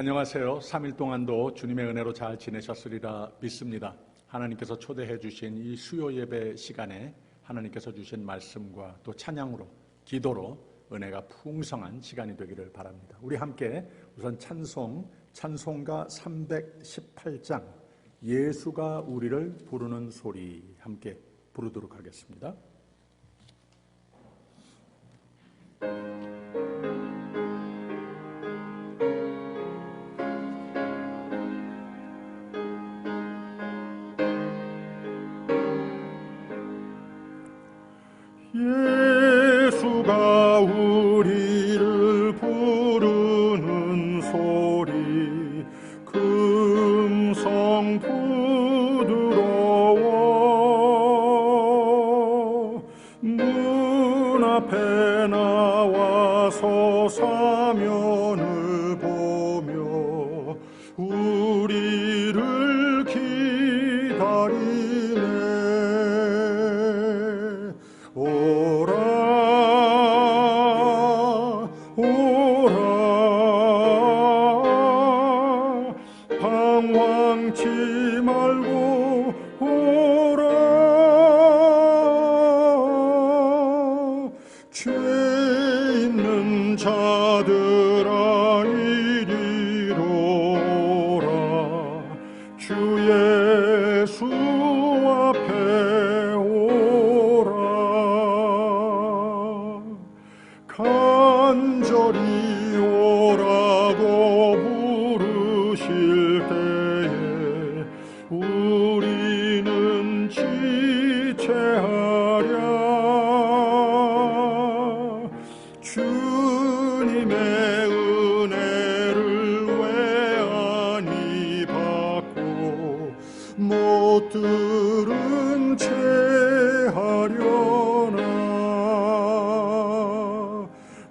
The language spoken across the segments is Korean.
안녕하세요. 3일 동안도 주님의 은혜로 잘 지내셨으리라 믿습니다. 하나님께서 초대해 주신 이 수요 예배 시간에 하나님께서 주신 말씀과 또 찬양으로, 기도로 은혜가 풍성한 시간이 되기를 바랍니다. 우리 함께 우선 찬송가 318장 예수가 우리를 부르는 소리 함께 부르도록 하겠습니다. 예수가 우리를 부르는 소리 금성 부드러워 문 앞에 나와서 사면을 보며 우리를 기다리네. 방황치 말고 오라. 죄 있는 자들아 이리로 오라. 주 예수 앞에 오라. 간절히 오라고 부르실 때에 우리는 지체하랴. 주님의 은혜를 왜 아니 받고 못 들은 채 하려나.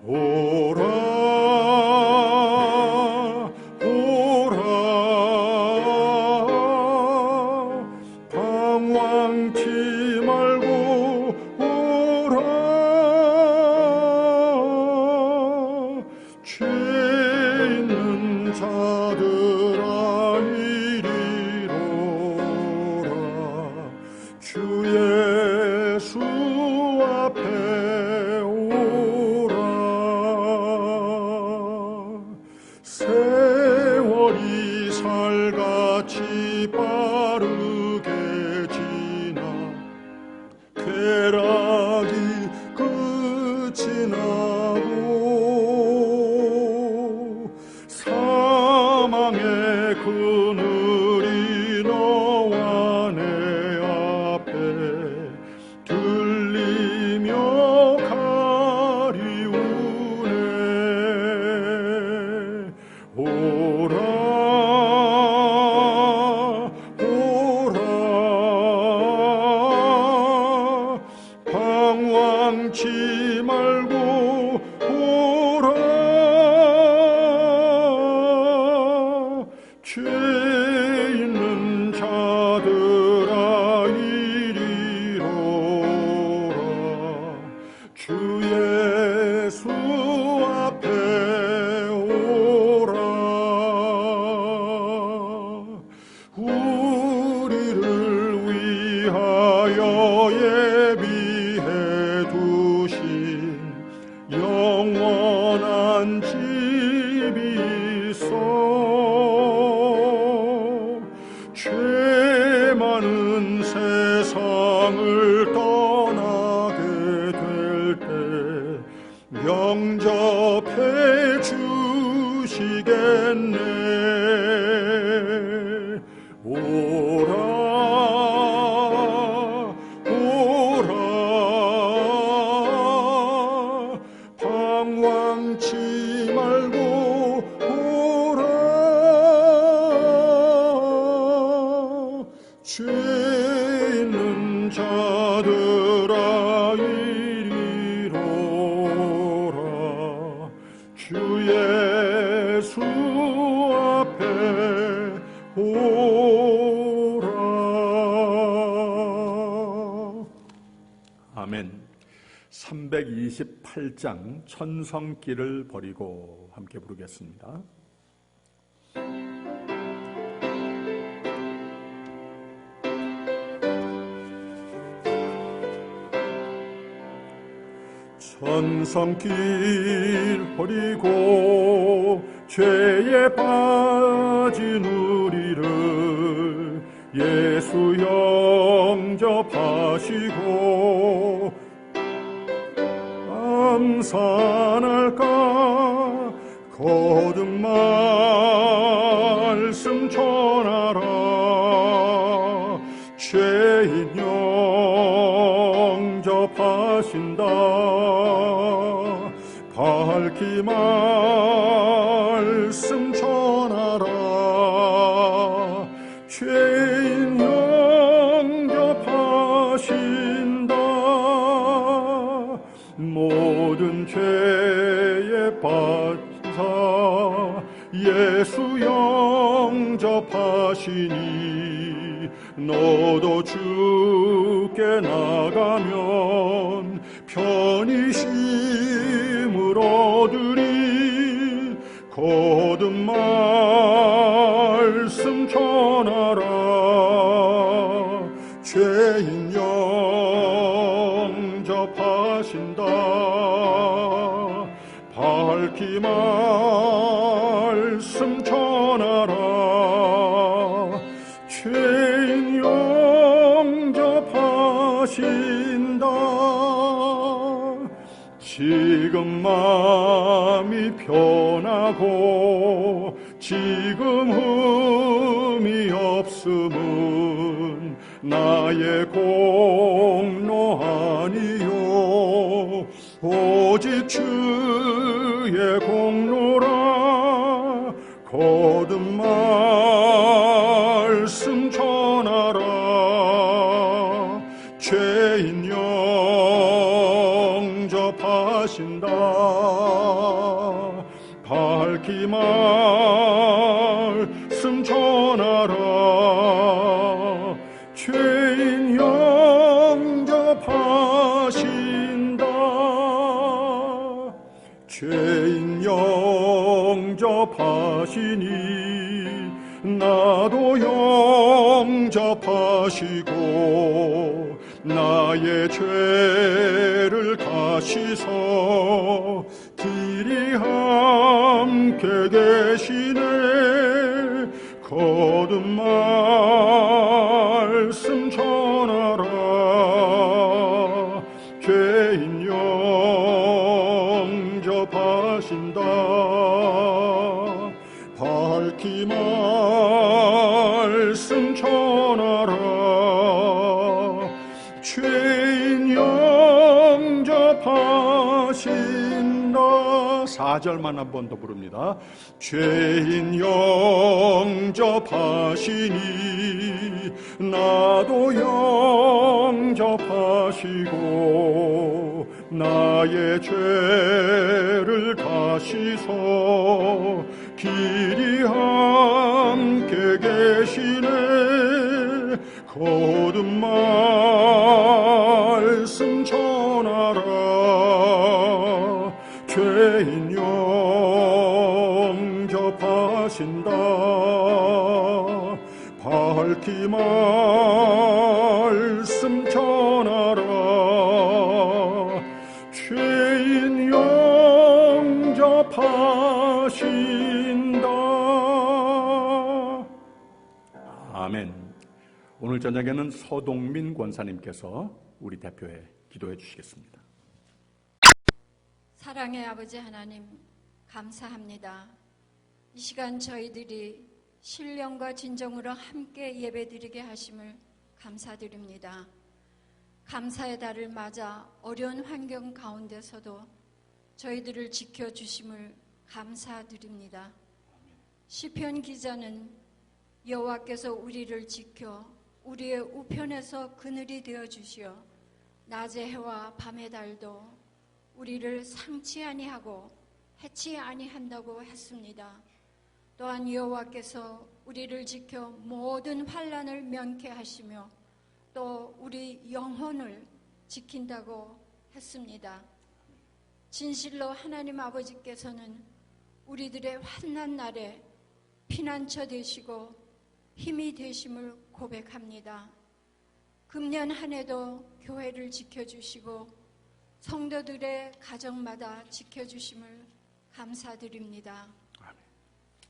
오라 방황치 말고 오라. 죄 있는 자들아 이리로 오라. 주 예수 앞에 오라. 세월이 살같이 빠르게 지나 쾌락이 끝이 나고 사망의 그늘이 너와 내 앞에 들리며 가리우네. 오라 방황치 말고 오라. 죄 있는 자들아 이리로 오라. 주 예수 앞에 오라. 우리를 위하여 예비해 두신 영원한 집이 있어. 죄 많은 세상을 떠나게 될 때 영접해 주시겠네. 오라 방황치 말고 오라. 죄 있는 자들아 이리로 오라. 주 예수 앞에 오라. 아멘. 328장 천성길을 버리고 함께 부르겠습니다. 천성길 버리고 죄에 빠진 우리를 예수 영접하시고 감사날까 거듭 말씀 전하라 죄인 영접하신다 밝히 말씀 전하라 죄인 영접하신다 모든 죄에 빠져 예수 영접하시니 너도 주께 나가면 편히심을 얻으리 거듭 말씀 전하라 죄인 영접하신다 밝히 말씀 전하라 죄인 영접하신다 지금 마음이 편하고 지금 흠이 없음은 나의 공로 아니요 오직 주의 공로라 거듭 말씀 전하라 죄인 영접하신다 밝히 말씀 전하라 죄인 영접하신다 죄인 영접하시니 나도 영접하시고 나의 죄를 다시서 길이 함께 계시네 거듭 말씀 전하라 죄인 영접하신다 밝히 말씀 전하라 죄인 영접하신다 4절만 한 번 더 부릅니다 죄인 영접하시니 나도 영접하시고 나의 죄를 다시서 길이 함께 계시네 거듭 말씀 전하라 죄인 영접하신다 밝히 말씀 전하라 죄인 영접하신다 아멘. 오늘 저녁에는 서동민 권사님께서 우리 대표에 기도해 주시겠습니다. 사랑의 아버지 하나님 감사합니다. 이 시간 저희들이 신령과 진정으로 함께 예배드리게 하심을 감사드립니다. 감사의 달을 맞아 어려운 환경 가운데서도 저희들을 지켜주심을 감사드립니다. 시편 기자는 여호와께서 우리를 지켜 우리의 우편에서 그늘이 되어주시어 낮의 해와 밤의 달도 우리를 상치 아니하고 해치 아니한다고 했습니다. 또한 여호와께서 우리를 지켜 모든 환난을 면케하시며 또 우리 영혼을 지킨다고 했습니다. 진실로 하나님 아버지께서는 우리들의 환난 날에 피난처 되시고 힘이 되심을 고백합니다. 금년 한 해도 교회를 지켜주시고 성도들의 가정마다 지켜주심을 감사드립니다.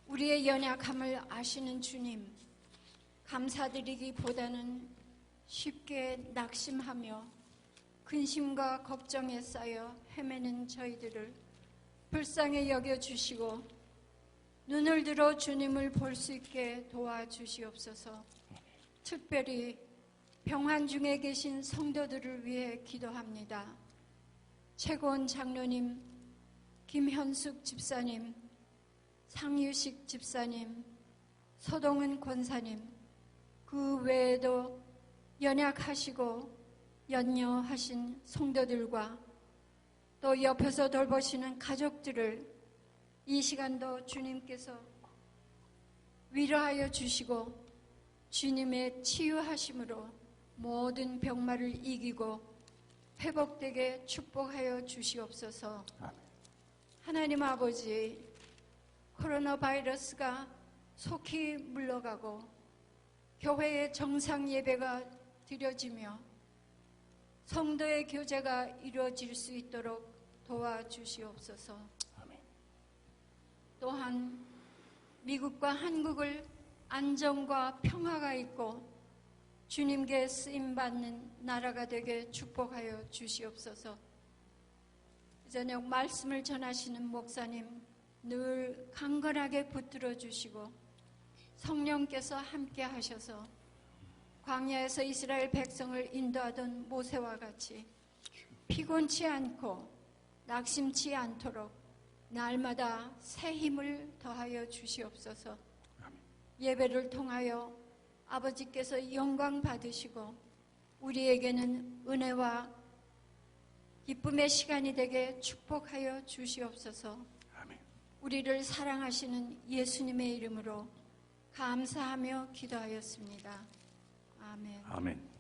우리의 연약함을 아시는 주님, 감사드리기보다는 쉽게 낙심하며 근심과 걱정에 쌓여 헤매는 저희들을 불쌍히 여겨주시고 눈을 들어 주님을 볼 수 있게 도와주시옵소서. 특별히 병환 중에 계신 성도들을 위해 기도합니다. 최고원 장로님, 김현숙 집사님, 상유식 집사님, 서동은 권사님, 그 외에도 연약하시고 연여하신 성도들과 또 옆에서 돌보시는 가족들을 이 시간도 주님께서 위로하여 주시고 주님의 치유하심으로 모든 병마를 이기고 회복되게 축복하여 주시옵소서. 하나님 아버지, 코로나 바이러스가 속히 물러가고 교회의 정상 예배가 드려지며 성도의 교제가 이루어질 수 있도록 도와주시옵소서. 또한 미국과 한국을 안정과 평화가 있고 주님께 쓰임받는 나라가 되게 축복하여 주시옵소서. 저녁 말씀을 전하시는 목사님 늘 강건하게 붙들어 주시고 성령께서 함께 하셔서 광야에서 이스라엘 백성을 인도하던 모세와 같이 피곤치 않고 낙심치 않도록 날마다 새 힘을 더하여 주시옵소서. 예배를 통하여 아버지께서 영광 받으시고 우리에게는 은혜와 기쁨의 시간이 되게 축복하여 주시옵소서. 우리를 사랑하시는 예수님의 이름으로 감사하며 기도하였습니다. 아멘. 아멘.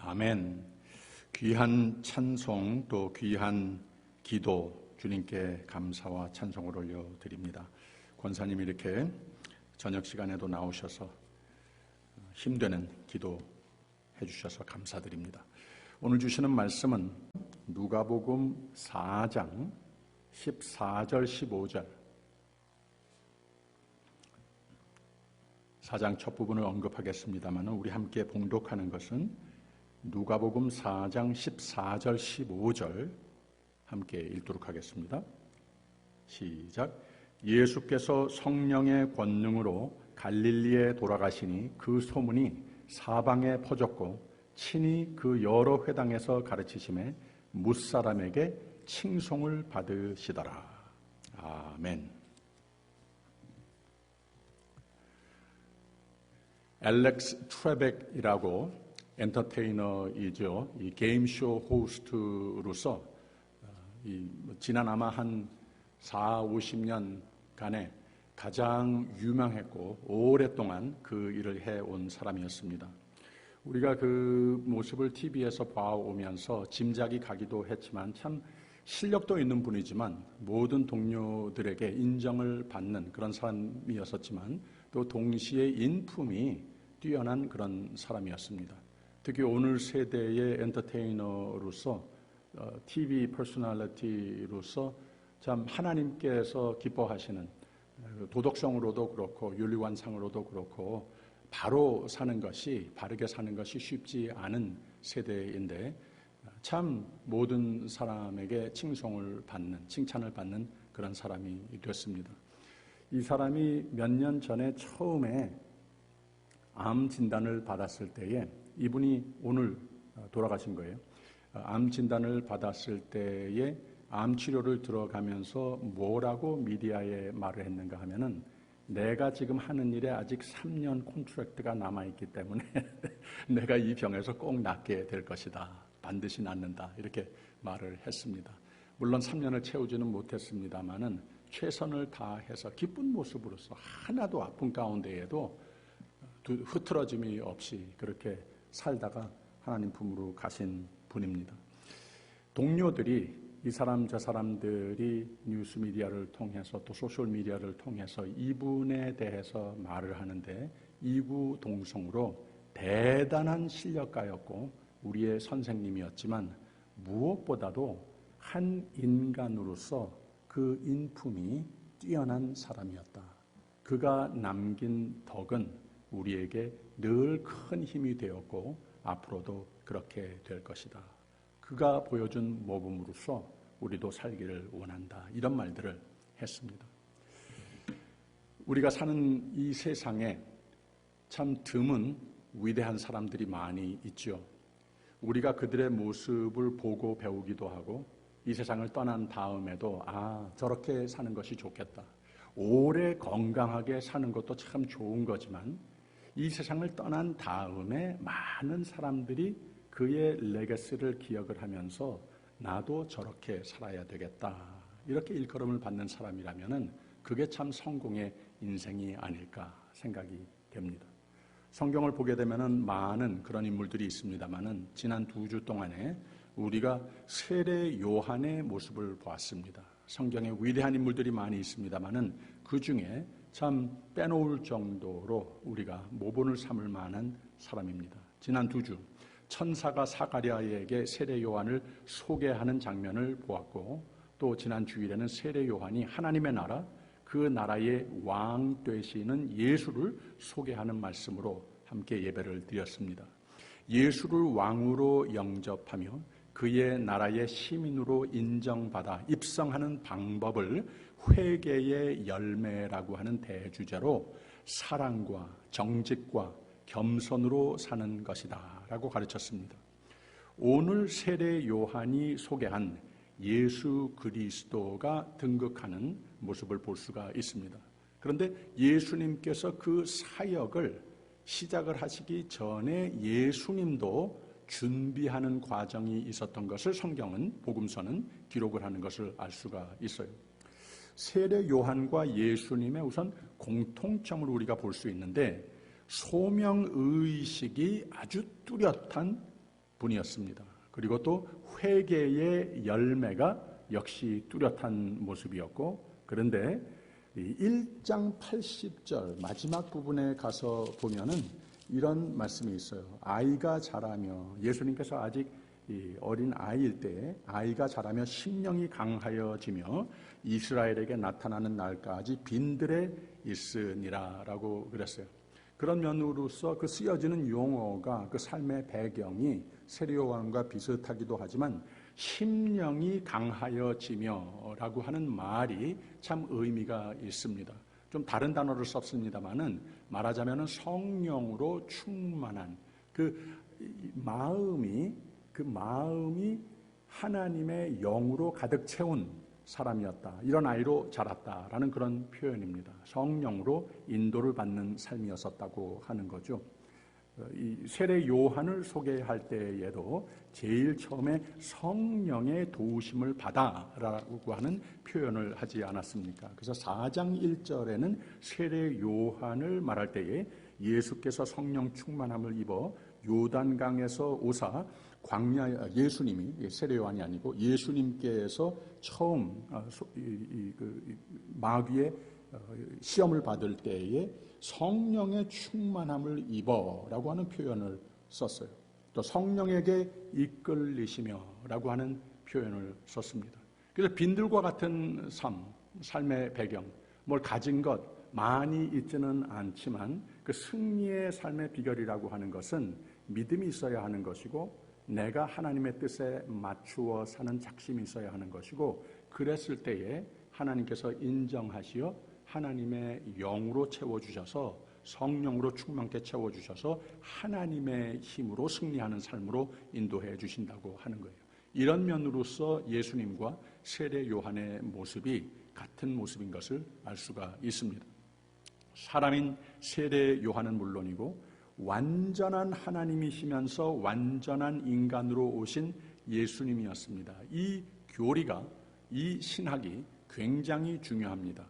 아멘. 귀한 찬송 또 귀한 기도 주님께 감사와 찬송을 올려드립니다. 권사님이 이렇게 저녁 시간에도 나오셔서 힘되는 기도해 주셔서 감사드립니다. 오늘 주시는 말씀은 누가복음 4장 14절 15절 4장 첫 부분을 언급하겠습니다만 우리 함께 봉독하는 것은 누가복음 4장 14절 15절 함께 읽도록 하겠습니다. 시작. 예수께서 성령의 권능으로 갈릴리에 돌아가시니 그 소문이 사방에 퍼졌고 친히 그 여러 회당에서 가르치심에 뭇사람에게 칭송을 받으시더라. 아멘. 알렉스 트레벡이라고 엔터테이너이죠. 이 게임쇼 호스트로서 지난 아마 한 40-50년간에 가장 유명했고 오랫동안 그 일을 해온 사람이었습니다. 우리가 그 모습을 TV에서 봐오면서 짐작이 가기도 했지만 참 실력도 있는 분이지만 모든 동료들에게 인정을 받는 그런 사람이었었지만 또 동시에 인품이 뛰어난 그런 사람이었습니다. 특히 오늘 세대의 엔터테이너로서 TV 퍼스널리티로서 참 하나님께서 기뻐하시는 도덕성으로도 그렇고 윤리관상으로도 그렇고 바로 사는 것이 바르게 사는 것이 쉽지 않은 세대인데 참 모든 사람에게 칭송을 받는 칭찬을 받는 그런 사람이 됐습니다. 이 사람이 몇 년 전에 처음에 암 진단을 받았을 때에 이분이 오늘 돌아가신 거예요. 암 진단을 받았을 때에 암 치료를 들어가면서 뭐라고 미디어에 말을 했는가 하면은 내가 지금 하는 일에 아직 3년 콘트랙트가 남아있기 때문에 내가 이 병에서 꼭 낫게 될 것이다. 반드시 낫는다. 이렇게 말을 했습니다. 물론 3년을 채우지는 못했습니다마는 최선을 다해서 기쁜 모습으로서 하나도 아픈 가운데에도 흐트러짐이 없이 그렇게 살다가 하나님 품으로 가신 분입니다. 동료들이 이 사람 저 사람들이 뉴스미디어를 통해서 또 소셜미디어를 통해서 이분에 대해서 말을 하는데 이구동성으로 대단한 실력가였고 우리의 선생님이었지만 무엇보다도 한 인간으로서 그 인품이 뛰어난 사람이었다. 그가 남긴 덕은 우리에게 늘 큰 힘이 되었고 앞으로도 그렇게 될 것이다. 그가 보여준 모범으로서 우리도 살기를 원한다. 이런 말들을 했습니다. 우리가 사는 이 세상에 참 드문 위대한 사람들이 많이 있죠. 우리가 그들의 모습을 보고 배우기도 하고 이 세상을 떠난 다음에도 저렇게 사는 것이 좋겠다. 오래 건강하게 사는 것도 참 좋은 거지만 이 세상을 떠난 다음에 많은 사람들이 그의 레거시를 기억을 하면서 나도 저렇게 살아야 되겠다. 이렇게 일컬음을 받는 사람이라면 그게 참 성공의 인생이 아닐까 생각이 됩니다. 성경을 보게 되면 많은 그런 인물들이 있습니다만은 지난 2주 동안에 우리가 세례 요한의 모습을 보았습니다. 성경에 위대한 인물들이 많이 있습니다만은 그 중에 참 빼놓을 정도로 우리가 모본을 삼을 만한 사람입니다. 지난 2주 천사가 사가랴에게 세례 요한을 소개하는 장면을 보았고 또 지난 주일에는 세례 요한이 하나님의 나라 그 나라의 왕 되시는 예수를 소개하는 말씀으로 함께 예배를 드렸습니다. 예수를 왕으로 영접하며 그의 나라의 시민으로 인정받아 입성하는 방법을 회개의 열매라고 하는 대주제로 사랑과 정직과 겸손으로 사는 것이다 라고 가르쳤습니다. 오늘 세례 요한이 소개한 예수 그리스도가 등극하는 모습을 볼 수가 있습니다. 그런데 예수님께서 그 사역을 시작을 하시기 전에 예수님도 준비하는 과정이 있었던 것을 성경은 복음서는 기록을 하는 것을 알 수가 있어요. 세례 요한과 예수님의 우선 공통점을 우리가 볼 수 있는데 소명의식이 아주 뚜렷한 분이었습니다. 그리고 또 회개의 열매가 역시 뚜렷한 모습이었고 그런데 1장 80절 마지막 부분에 가서 보면은 이런 말씀이 있어요. 아이가 자라며 예수님께서 아직 어린 아이일 때 아이가 자라며 심령이 강하여지며 이스라엘에게 나타나는 날까지 빈들에 있으니라 라고 그랬어요. 그런 면으로서 그 쓰여지는 용어가 그 삶의 배경이 세례 요한과 비슷하기도 하지만 심령이 강하여지며 라고 하는 말이 참 의미가 있습니다. 좀 다른 단어를 썼습니다만은 말하자면은 성령으로 충만한 그 마음이 하나님의 영으로 가득 채운 사람이었다. 이런 아이로 자랐다라는 그런 표현입니다. 성령으로 인도를 받는 삶이었었다고 하는 거죠. 이 세례 요한을 소개할 때에도 제일 처음에 성령의 도우심을 받아라고 하는 표현을 하지 않았습니까? 그래서 4장 1절에는 세례 요한을 말할 때에 예수께서 성령 충만함을 입어 요단강에서 오사 광야 예수님이 세례 요한이 아니고 예수님께서 처음 마귀의 시험을 받을 때에 성령의 충만함을 입어라고 하는 표현을 썼어요. 또 성령에게 이끌리시며라고 하는 표현을 썼습니다. 그래서 빈들과 같은 삶의 배경, 뭘 가진 것 많이 있지는 않지만 그 승리의 삶의 비결이라고 하는 것은 믿음이 있어야 하는 것이고 내가 하나님의 뜻에 맞추어 사는 작심이 있어야 하는 것이고 그랬을 때에 하나님께서 인정하시어 하나님의 영으로 채워주셔서 성령으로 충만케 채워주셔서 하나님의 힘으로 승리하는 삶으로 인도해 주신다고 하는 거예요. 이런 면으로서 예수님과 세례 요한의 모습이 같은 모습인 것을 알 수가 있습니다. 사람인 세례 요한은 물론이고 완전한 하나님이시면서 완전한 인간으로 오신 예수님이었습니다. 이 교리가 이 신학이 굉장히 중요합니다.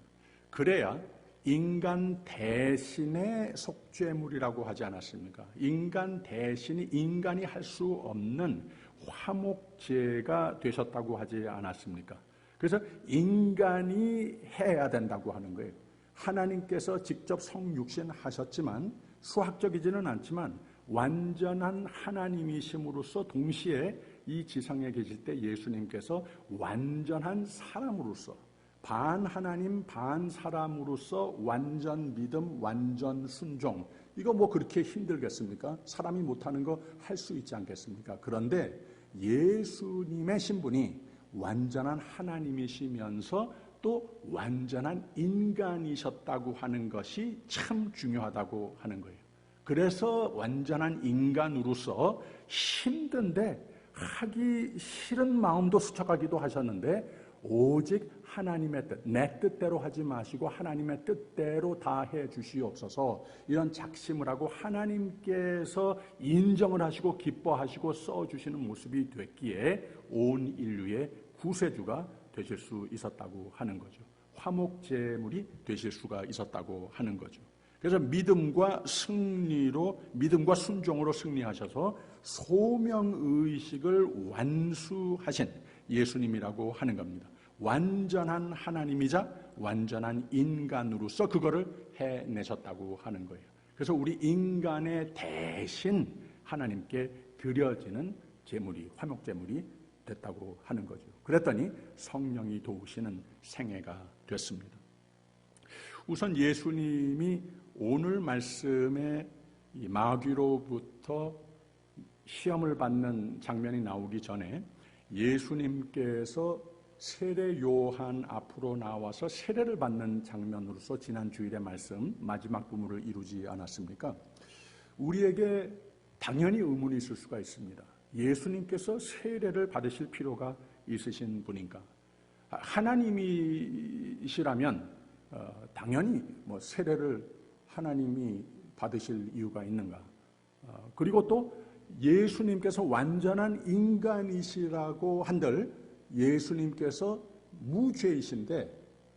그래야 인간 대신의 속죄물이라고 하지 않았습니까? 인간 대신이 인간이 할 수 없는 화목제가 되셨다고 하지 않았습니까? 그래서 인간이 해야 된다고 하는 거예요. 하나님께서 직접 성육신 하셨지만 수학적이지는 않지만 완전한 하나님이심으로써 동시에 이 지상에 계실 때 예수님께서 완전한 사람으로서 반 하나님 반 사람으로서 완전 믿음 완전 순종, 이거 뭐 그렇게 힘들겠습니까? 사람이 못하는 거 할 수 있지 않겠습니까? 그런데 예수님의 신분이 완전한 하나님이시면서 또 완전한 인간이셨다고 하는 것이 참 중요하다고 하는 거예요. 그래서 완전한 인간으로서 힘든데 하기 싫은 마음도 스쳐가기도 하셨는데 오직 하나님의 뜻, 내 뜻대로 하지 마시고 하나님의 뜻대로 다 해 주시옵소서, 이런 작심을 하고 하나님께서 인정을 하시고 기뻐하시고 써주시는 모습이 됐기에 온 인류의 구세주가 되실 수 있었다고 하는 거죠. 화목제물이 되실 수가 있었다고 하는 거죠. 그래서 믿음과 순종으로 승리하셔서 소명의식을 완수하신 예수님이라고 하는 겁니다. 완전한 하나님이자 완전한 인간으로서 그거를 해내셨다고 하는 거예요. 그래서 우리 인간의 대신 하나님께 드려지는 제물이, 화목제물이 됐다고 하는 거죠. 그랬더니 성령이 도우시는 생애가 됐습니다. 우선 예수님이 오늘 말씀에 이 마귀로부터 시험을 받는 장면이 나오기 전에 예수님께서 세례 요한 앞으로 나와서 세례를 받는 장면으로서 지난 주일의 말씀 마지막 부분을 이루지 않았습니까? 우리에게 당연히 의문이 있을 수가 있습니다. 예수님께서 세례를 받으실 필요가 있으신 분인가? 하나님이시라면 당연히 뭐 세례를 하나님이 받으실 이유가 있는가? 그리고 또 예수님께서 완전한 인간이시라고 한들 예수님께서 무죄이신데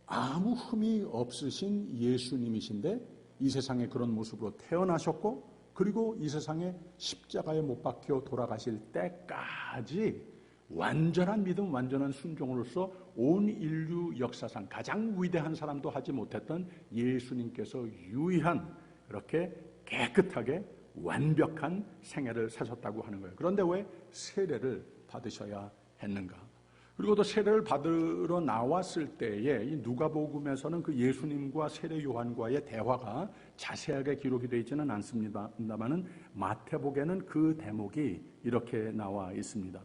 아무 흠이 없으신 예수님이신데 이 세상에 그런 모습으로 태어나셨고 그리고 이 세상에 십자가에 못 박혀 돌아가실 때까지 완전한 믿음, 완전한 순종으로서 온 인류 역사상 가장 위대한 사람도 하지 못했던 예수님께서 유일한 그렇게 깨끗하게 완벽한 생애를 사셨다고 하는 거예요. 그런데 왜 세례를 받으셔야 했는가? 그리고 또 세례를 받으러 나왔을 때에 이 누가복음에서는 그 예수님과 세례 요한과의 대화가 자세하게 기록이 되어 있지는 않습니다만은 마태복에는 그 대목이 이렇게 나와 있습니다.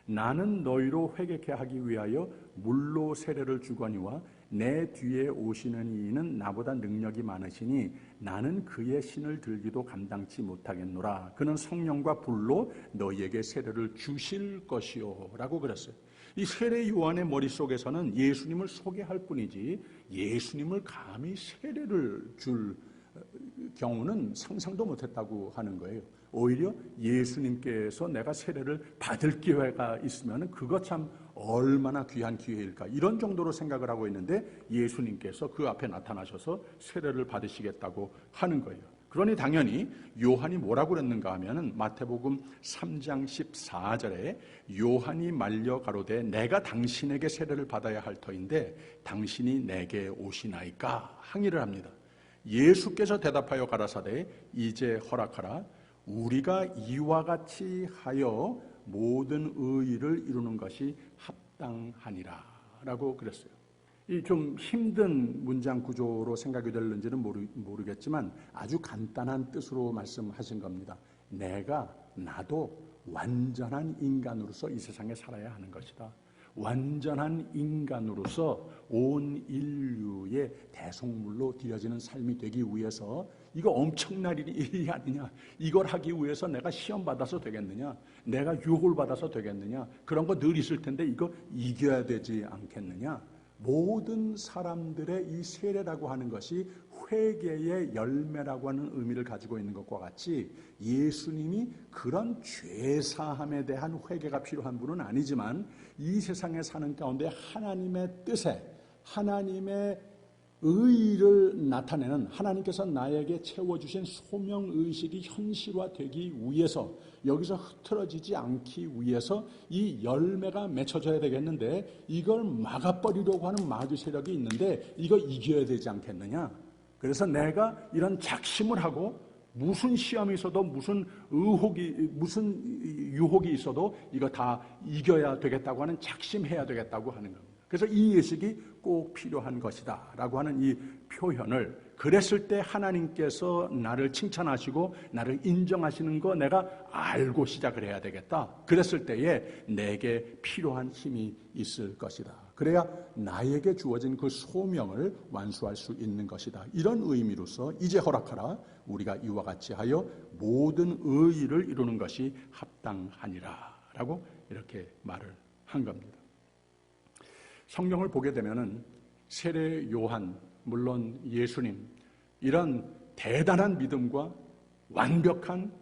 나는 너희로 회개케 하기 위하여 물로 세례를 주거니와 내 뒤에 오시는 이는 나보다 능력이 많으시니 나는 그의 신을 들기도 감당치 못하겠노라. 그는 성령과 불로 너희에게 세례를 주실 것이요 라고 그랬어요. 이 세례 요한의 머릿속에서는 예수님을 소개할 뿐이지 예수님을 감히 세례를 줄 경우는 상상도 못했다고 하는 거예요. 오히려 예수님께서 내가 세례를 받을 기회가 있으면 그거 참 얼마나 귀한 기회일까, 이런 정도로 생각을 하고 있는데 예수님께서 그 앞에 나타나셔서 세례를 받으시겠다고 하는 거예요. 그러니 당연히 요한이 뭐라고 그랬는가 하면은 마태복음 3장 14절에 요한이 말려 가로되 내가 당신에게 세례를 받아야 할 터인데 당신이 내게 오시나이까 항의를 합니다. 예수께서 대답하여 가라사대 이제 허락하라. 우리가 이와 같이 하여 모든 의의를 이루는 것이 합당하니라 라고 그랬어요. 이 좀 힘든 문장 구조로 생각이 될는지는 모르겠지만 아주 간단한 뜻으로 말씀하신 겁니다. 나도 완전한 인간으로서 이 세상에 살아야 하는 것이다. 완전한 인간으로서 온 인류의 대속물로 드려지는 삶이 되기 위해서 이거 엄청난 일이 아니냐, 이걸 하기 위해서 내가 시험 받아서 되겠느냐, 내가 유혹을 받아서 되겠느냐, 그런 거 늘 있을 텐데 이거 이겨야 되지 않겠느냐. 모든 사람들의 이 세례라고 하는 것이 회개의 열매라고 하는 의미를 가지고 있는 것과 같이 예수님이 그런 죄사함에 대한 회개가 필요한 분은 아니지만 이 세상에 사는 가운데 하나님의 뜻에 하나님의 의의를 나타내는 하나님께서 나에게 채워주신 소명의식이 현실화되기 위해서 여기서 흐트러지지 않기 위해서 이 열매가 맺혀져야 되겠는데 이걸 막아버리려고 하는 마귀 세력이 있는데 이거 이겨야 되지 않겠느냐. 그래서 내가 이런 작심을 하고 무슨 시험이 있어도 무슨 유혹이 있어도 이거 다 이겨야 되겠다고 하는 작심해야 되겠다고 하는 겁니다. 그래서 이 의식이 꼭 필요한 것이다 라고 하는 이 표현을 그랬을 때 하나님께서 나를 칭찬하시고 나를 인정하시는 거 내가 알고 시작을 해야 되겠다. 그랬을 때에 내게 필요한 힘이 있을 것이다. 그래야 나에게 주어진 그 소명을 완수할 수 있는 것이다. 이런 의미로서 이제 허락하라 우리가 이와 같이 하여 모든 의의를 이루는 것이 합당하니라 라고 이렇게 말을 한 겁니다. 성경을 보게 되면은 세례 요한, 물론 예수님 이런 대단한 믿음과 완벽한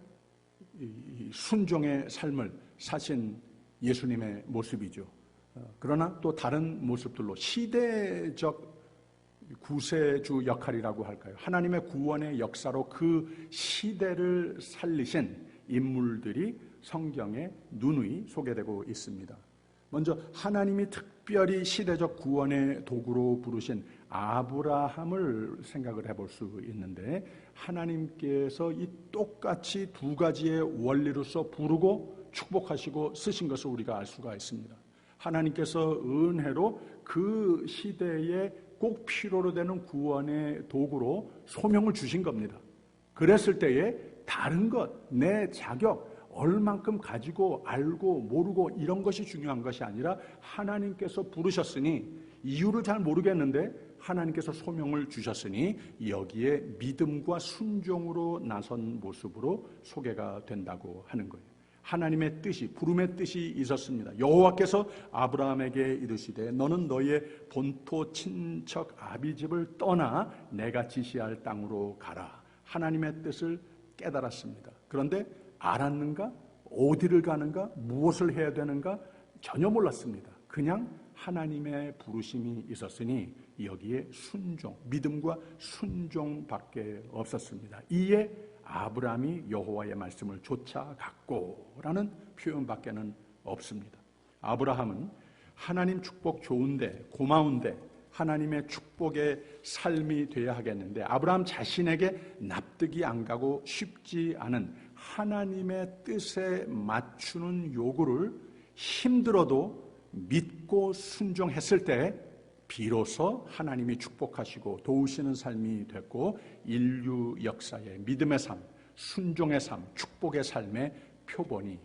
순종의 삶을 사신 예수님의 모습이죠. 그러나 또 다른 모습들로 시대적 구세주 역할이라고 할까요? 하나님의 구원의 역사로 그 시대를 살리신 인물들이 성경에 누누이 소개되고 있습니다. 먼저 하나님이 특별히 시대적 구원의 도구로 부르신 아브라함을 생각을 해볼 수 있는데 하나님께서 이 똑같이 두 가지의 원리로서 부르고 축복하시고 쓰신 것을 우리가 알 수가 있습니다. 하나님께서 은혜로 그 시대에 꼭 필요로 되는 구원의 도구로 소명을 주신 겁니다. 그랬을 때에 다른 것, 내 자격, 얼만큼 가지고 알고 모르고 이런 것이 중요한 것이 아니라 하나님께서 부르셨으니 이유를 잘 모르겠는데 하나님께서 소명을 주셨으니 여기에 믿음과 순종으로 나선 모습으로 소개가 된다고 하는 거예요. 하나님의 뜻이, 부름의 뜻이 있었습니다. 여호와께서 아브라함에게 이르시되 너는 너의 본토 친척 아비집을 떠나 내가 지시할 땅으로 가라. 하나님의 뜻을 깨달았습니다. 그런데 알았는가? 어디를 가는가? 무엇을 해야 되는가? 전혀 몰랐습니다. 그냥 하나님의 부르심이 있었으니 여기에 순종, 믿음과 순종밖에 없었습니다. 이에 아브라함이 여호와의 말씀을 쫓아갔고라는 표현밖에는 없습니다. 아브라함은 하나님 축복 좋은데 고마운데 하나님의 축복의 삶이 되어야 하겠는데 아브라함 자신에게 납득이 안 가고 쉽지 않은 하나님의 뜻에 맞추는 요구를 힘들어도 믿고 순종했을 때 비로소 하나님이 축복하시고 도우시는 삶이 됐고 인류 역사의 믿음의 삶, 순종의 삶, 축복의 삶의 표본이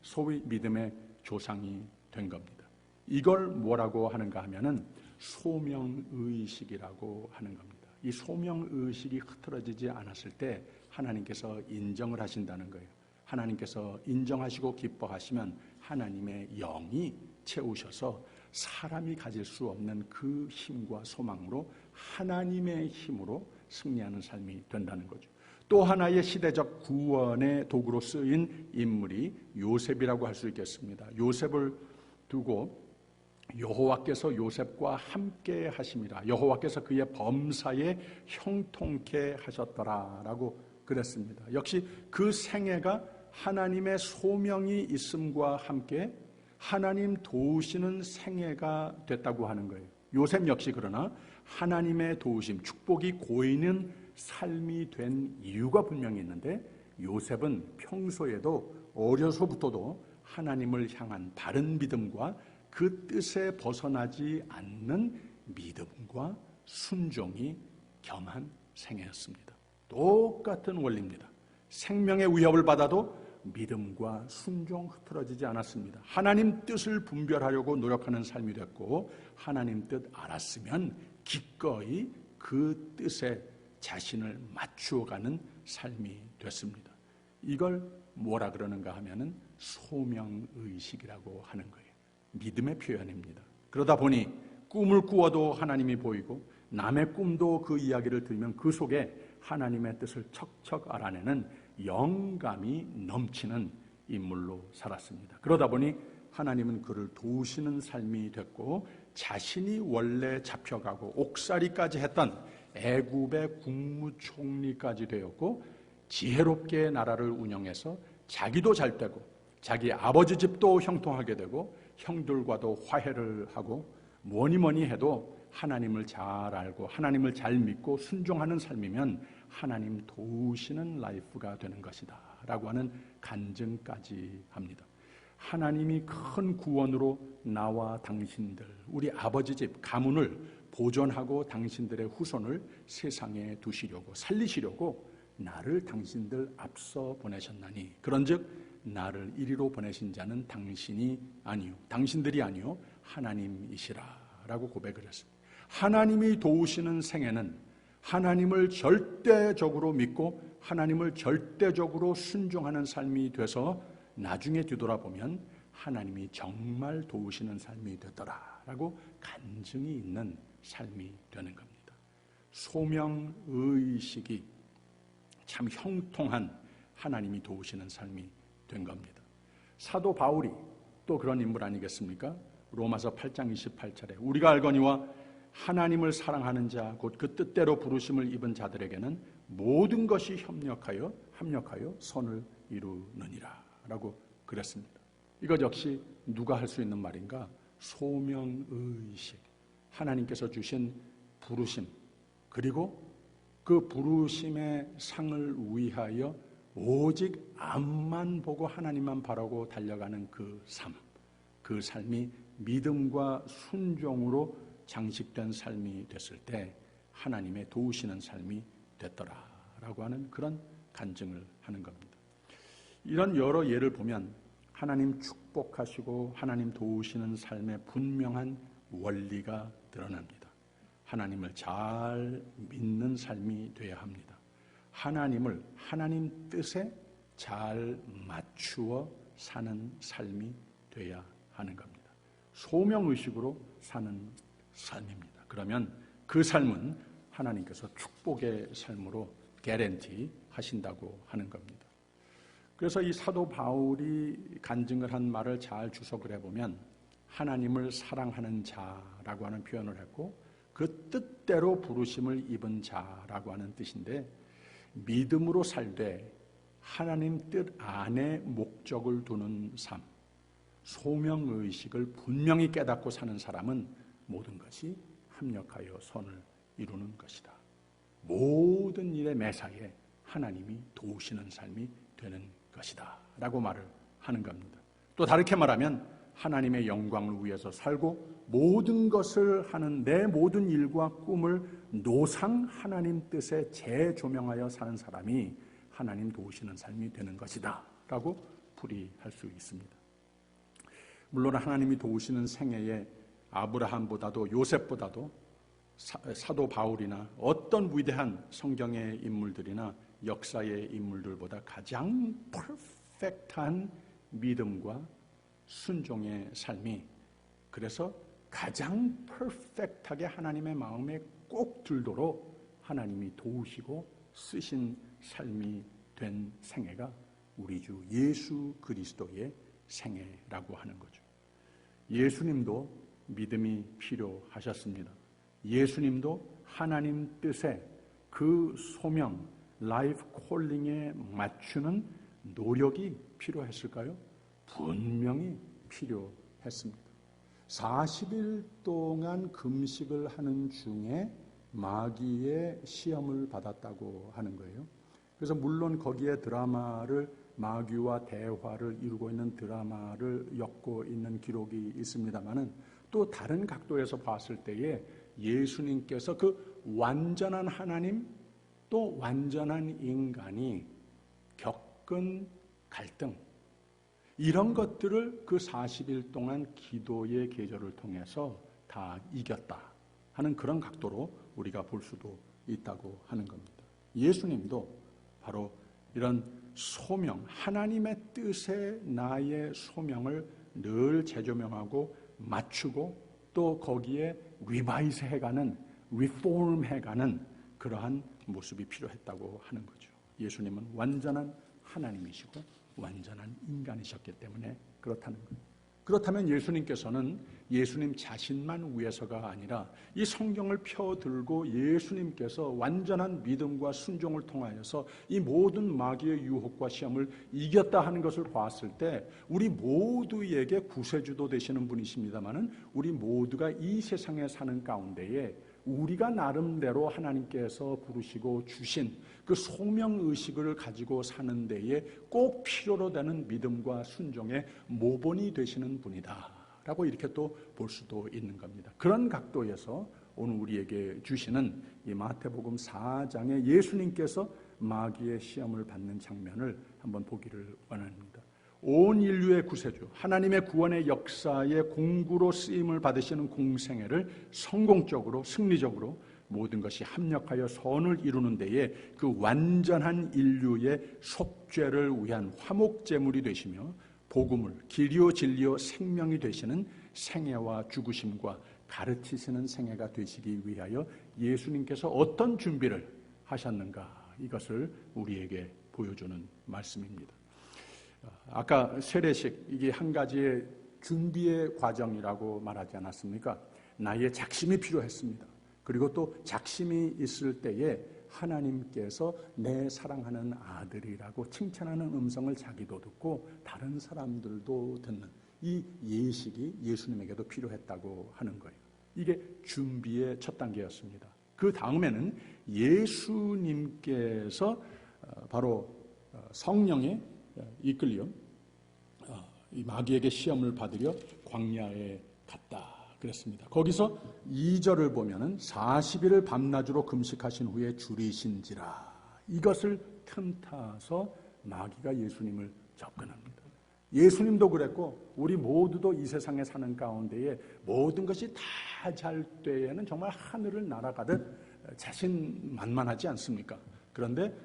소위 믿음의 조상이 된 겁니다. 이걸 뭐라고 하는가 하면은 소명의식이라고 하는 겁니다. 이 소명의식이 흐트러지지 않았을 때 하나님께서 인정을 하신다는 거예요. 하나님께서 인정하시고 기뻐하시면 하나님의 영이 채우셔서 사람이 가질 수 없는 그 힘과 소망으로 하나님의 힘으로 승리하는 삶이 된다는 거죠. 또 하나의 시대적 구원의 도구로 쓰인 인물이 요셉이라고 할 수 있겠습니다. 요셉을 두고 여호와께서 요셉과 함께 하심이라 여호와께서 그의 범사에 형통케 하셨더라라고 그랬습니다. 역시 그 생애가 하나님의 소명이 있음과 함께 하나님 도우시는 생애가 됐다고 하는 거예요. 요셉 역시 그러나 하나님의 도우심, 축복이 고이는 삶이 된 이유가 분명히 있는데 요셉은 평소에도 어려서부터도 하나님을 향한 바른 믿음과 그 뜻에 벗어나지 않는 믿음과 순종이 겸한 생애였습니다. 똑같은 원리입니다. 생명의 위협을 받아도 믿음과 순종 흐트러지지 않았습니다. 하나님 뜻을 분별하려고 노력하는 삶이 됐고 하나님 뜻 알았으면 기꺼이 그 뜻에 자신을 맞추어가는 삶이 됐습니다. 이걸 뭐라 그러는가 하면은 소명의식이라고 하는 거예요. 믿음의 표현입니다. 그러다 보니 꿈을 꾸어도 하나님이 보이고 남의 꿈도 그 이야기를 들으면 그 속에 하나님의 뜻을 척척 알아내는 영감이 넘치는 인물로 살았습니다. 그러다 보니 하나님은 그를 도우시는 삶이 됐고 자신이 원래 잡혀가고 옥살이까지 했던 애굽의 국무총리까지 되었고 지혜롭게 나라를 운영해서 자기도 잘 되고 자기 아버지 집도 형통하게 되고 형들과도 화해를 하고 뭐니 해도 하나님을 잘 알고 하나님을 잘 믿고 순종하는 삶이면 하나님 도우시는 라이프가 되는 것이다 라고 하는 간증까지 합니다. 하나님이 큰 구원으로 나와 당신들, 우리 아버지 집 가문을 보존하고 당신들의 후손을 세상에 두시려고 살리시려고 나를 당신들 앞서 보내셨나니 그런즉 나를 이리로 보내신 자는 당신들이 아니요 하나님이시라 라고 고백을 했습니다. 하나님이 도우시는 생애는 하나님을 절대적으로 믿고 하나님을 절대적으로 순종하는 삶이 돼서 나중에 뒤돌아보면 하나님이 정말 도우시는 삶이 되더라라고 간증이 있는 삶이 되는 겁니다. 소명의식이 참 형통한 하나님이 도우시는 삶이 된 겁니다. 사도 바울이 또 그런 인물 아니겠습니까? 로마서 8장 28절에 우리가 알거니와 하나님을 사랑하는 자 곧 그 뜻대로 부르심을 입은 자들에게는 모든 것이 합력하여 선을 이루느니라 라고 그랬습니다. 이것 역시 누가 할 수 있는 말인가? 소명의식, 하나님께서 주신 부르심, 그리고 그 부르심의 상을 위하여 오직 앞만 보고 하나님만 바라고 달려가는 그 삶이 믿음과 순종으로 장식된 삶이 됐을 때 하나님의 도우시는 삶이 됐더라라고 하는 그런 간증을 하는 겁니다. 이런 여러 예를 보면 하나님 축복하시고 하나님 도우시는 삶의 분명한 원리가 드러납니다. 하나님을 잘 믿는 삶이 되어야 합니다. 하나님을 하나님 뜻에 잘 맞추어 사는 삶이 되어야 하는 겁니다. 소명의식으로 사는 삶입니다. 그러면 그 삶은 하나님께서 축복의 삶으로 개런티 하신다고 하는 겁니다. 그래서 이 사도 바울이 간증을 한 말을 잘 주석을 해보면 하나님을 사랑하는 자라고 하는 표현을 했고 그 뜻대로 부르심을 입은 자라고 하는 뜻인데 믿음으로 살되 하나님 뜻 안에 목적을 두는 삶, 소명의식을 분명히 깨닫고 사는 사람은 모든 것이 합력하여 선을 이루는 것이다. 모든 일의 매사에 하나님이 도우시는 삶이 되는 것이다 라고 말을 하는 겁니다. 또 다르게 말하면 하나님의 영광을 위해서 살고 모든 것을 하는 내 모든 일과 꿈을 노상 하나님 뜻에 재조명하여 사는 사람이 하나님 도우시는 삶이 되는 것이다 라고 풀이할 수 있습니다. 물론 하나님이 도우시는 생애에 아브라함보다도 요셉보다도 사도 바울이나 어떤 위대한 성경의 인물들이나 역사의 인물들보다 가장 퍼펙트한 믿음과 순종의 삶이 그래서 가장 퍼펙트하게 하나님의 마음에 꼭 들도록 하나님이 도우시고 쓰신 삶이 된 생애가 우리 주 예수 그리스도의 생애라고 하는 거죠. 예수님도 믿음이 필요하셨습니다. 예수님도 하나님 뜻에 그 소명, 라이프 콜링에 맞추는 노력이 필요했을까요? 분명히 필요했습니다. 40일 동안 금식을 하는 중에 마귀의 시험을 받았다고 하는 거예요. 그래서 물론 거기에 드라마를 마귀와 대화를 이루고 있는 드라마를 엮고 있는 기록이 있습니다만은 또 다른 각도에서 봤을 때에 예수님께서 그 완전한 하나님 또 완전한 인간이 겪은 갈등 이런 것들을 그 40일 동안 기도의 계절을 통해서 다 이겼다 하는 그런 각도로 우리가 볼 수도 있다고 하는 겁니다. 예수님도 바로 이런 소명, 하나님의 뜻에 나의 소명을 늘 재조명하고 맞추고 또 거기에 리바이스 해가는 리폼해가는 그러한 모습이 필요했다고 하는 거죠. 예수님은 완전한 하나님이시고 완전한 인간이셨기 때문에 그렇다는 거예요. 그렇다면 예수님께서는 예수님 자신만 위해서가 아니라 이 성경을 펴들고 예수님께서 완전한 믿음과 순종을 통하여서 이 모든 마귀의 유혹과 시험을 이겼다 하는 것을 봤을 때 우리 모두에게 구세주도 되시는 분이십니다마는 우리 모두가 이 세상에 사는 가운데에 우리가 나름대로 하나님께서 부르시고 주신 그 소명의식을 가지고 사는 데에 꼭 필요로 되는 믿음과 순종의 모본이 되시는 분이다 라고 이렇게 또 볼 수도 있는 겁니다. 그런 각도에서 오늘 우리에게 주시는 이 마태복음 4장에 예수님께서 마귀의 시험을 받는 장면을 한번 보기를 원합니다. 온 인류의 구세주, 하나님의 구원의 역사의 공구로 쓰임을 받으시는 공생애를 성공적으로 승리적으로 모든 것이 합력하여 선을 이루는 데에 그 완전한 인류의 속죄를 위한 화목제물이 되시며 복음을 길이요 진리요 생명이 되시는 생애와 죽으심과 가르치시는 생애가 되시기 위하여 예수님께서 어떤 준비를 하셨는가, 이것을 우리에게 보여주는 말씀입니다. 아까 세례식, 이게 한 가지의 준비의 과정이라고 말하지 않았습니까? 나의 작심이 필요했습니다. 그리고 또 작심이 있을 때에 하나님께서 내 사랑하는 아들이라고 칭찬하는 음성을 자기도 듣고 다른 사람들도 듣는 이 예식이 예수님에게도 필요했다고 하는 거예요. 이게 준비의 첫 단계였습니다. 그 다음에는 예수님께서 바로 성령에 이끌려 이 마귀에게 시험을 받으려 광야에 갔다 그랬습니다. 거기서 2절을 보면은 40일을 밤낮으로 금식하신 후에 줄이신지라, 이것을 틈타서 마귀가 예수님을 접근합니다. 예수님도 그랬고 우리 모두도 이 세상에 사는 가운데에 모든 것이 다 잘 때에는 정말 하늘을 날아가듯 자신만만하지 않습니까? 그런데